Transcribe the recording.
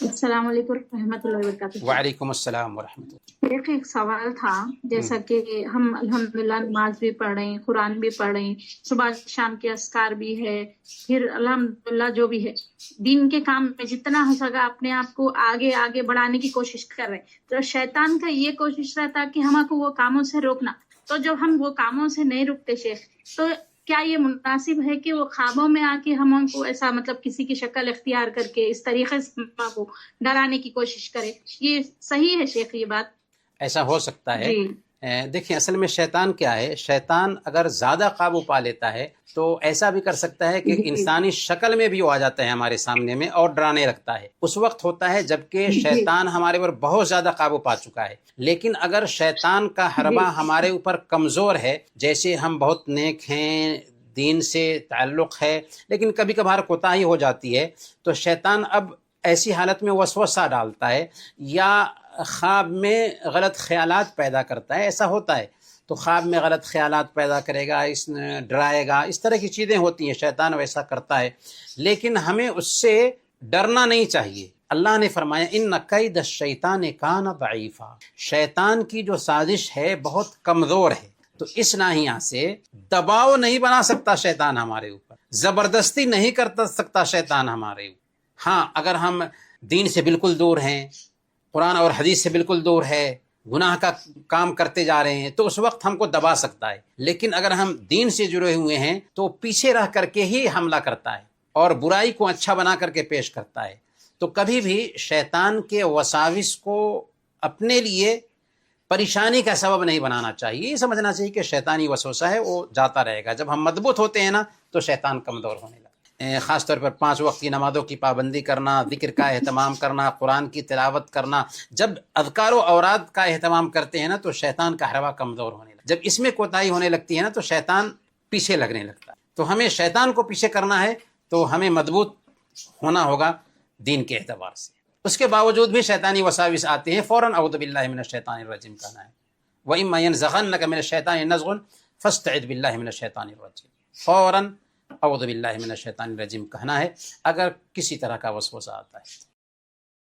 السلام علیکم رحمۃ اللہ وبرکاتہ۔ وعلیکم السلام ورحمۃ اللہ۔ ایک سوال تھا، جیسا کہ ہم الحمدللہ نماز بھی پڑھ رہے ہیں، قرآن بھی پڑھ رہے ہیں، صبح شام کے اذکار بھی ہے، پھر الحمدللہ جو بھی ہے دین کے کام میں جتنا ہو سکا اپنے آپ کو آگے آگے بڑھانے کی کوشش کر رہے ہیں، تو شیطان کا یہ کوشش رہتا کہ ہم کو وہ کاموں سے روکنا، تو جب ہم وہ کاموں سے نہیں رکتے شیخ، تو کیا یہ مناسب ہے کہ وہ خوابوں میں آ کے ہم کو ایسا مطلب کسی کی شکل اختیار کر کے اس طریقے سے ہم کو ڈرانے کی کوشش کرے؟ یہ صحیح ہے شیخ یہ بات؟ ایسا ہو سکتا ہے۔ جی دیکھیں اصل میں شیطان کیا ہے، شیطان اگر زیادہ قابو پا لیتا ہے تو ایسا بھی کر سکتا ہے کہ انسانی شکل میں بھی وہ آ جاتا ہے ہمارے سامنے میں اور ڈرانے لگتا ہے۔ اس وقت ہوتا ہے جبکہ شیطان ہمارے اوپر بہت زیادہ قابو پا چکا ہے۔ لیکن اگر شیطان کا حربہ ہمارے اوپر کمزور ہے، جیسے ہم بہت نیک ہیں، دین سے تعلق ہے، لیکن کبھی کبھار کوتاہی ہو جاتی ہے، تو شیطان اب ایسی حالت میں وسوسہ ڈالتا ہے یا خواب میں غلط خیالات پیدا کرتا ہے۔ ایسا ہوتا ہے تو خواب میں غلط خیالات پیدا کرے گا، ڈرائے گا، اس طرح کی چیزیں ہوتی ہیں، شیطان ویسا کرتا ہے۔ لیکن ہمیں اس سے ڈرنا نہیں چاہیے۔ اللہ نے فرمایا ان کید الشیطان کان ضعیفا، شیطان کی جو سازش ہے بہت کمزور ہے، تو اس ناحیہ سے دباؤ نہیں بنا سکتا شیطان ہمارے اوپر، زبردستی نہیں کر سکتا شیطان ہمارے اوپر۔ ہاں اگر ہم دین سے بالکل دور ہیں، قرآن اور حدیث سے بالکل دور ہے، گناہ کا کام کرتے جا رہے ہیں، تو اس وقت ہم کو دبا سکتا ہے۔ لیکن اگر ہم دین سے جڑے ہوئے ہیں تو پیچھے رہ کر کے ہی حملہ کرتا ہے اور برائی کو اچھا بنا کر کے پیش کرتا ہے۔ تو کبھی بھی شیطان کے وساوس کو اپنے لیے پریشانی کا سبب نہیں بنانا چاہیے۔ یہ سمجھنا چاہیے کہ شیطانی وسوسہ ہے، وہ جاتا رہے گا۔ جب ہم مضبوط ہوتے ہیں نا تو شیطان کمزور ہونے لگتا ہے۔ خاص طور پر 5 وقت کی نمازوں کی پابندی کرنا، ذکر کا اہتمام کرنا، قرآن کی تلاوت کرنا، جب اذکار و اوراد کا اہتمام کرتے ہیں نا تو شیطان کا حربہ کمزور ہونے لگتا ہے۔ جب اس میں کوتاہی ہونے لگتی ہے نا تو شیطان پیچھے لگنے لگتا ہے۔ تو ہمیں شیطان کو پیچھے کرنا ہے تو ہمیں مضبوط ہونا ہوگا دین کے اعتبار سے۔ اس کے باوجود بھی شیطانی وساوس آتے ہیں، فوراً اعوذ باللہ من الشیطان الرجیم کہنا ہے۔ وَإِمَّا يَنزَغَنَّكَ مِنَ الشَّيْطَانِ نَزْغٌ فَاسْتَعِذْ بِاللَّهِ مِنَ الشَّيْطَانِ الرجیم، فوراً اعوذ باللہ من الشیطان الرجیم کہنا ہے اگر کسی طرح کا وسوسہ آتا ہے۔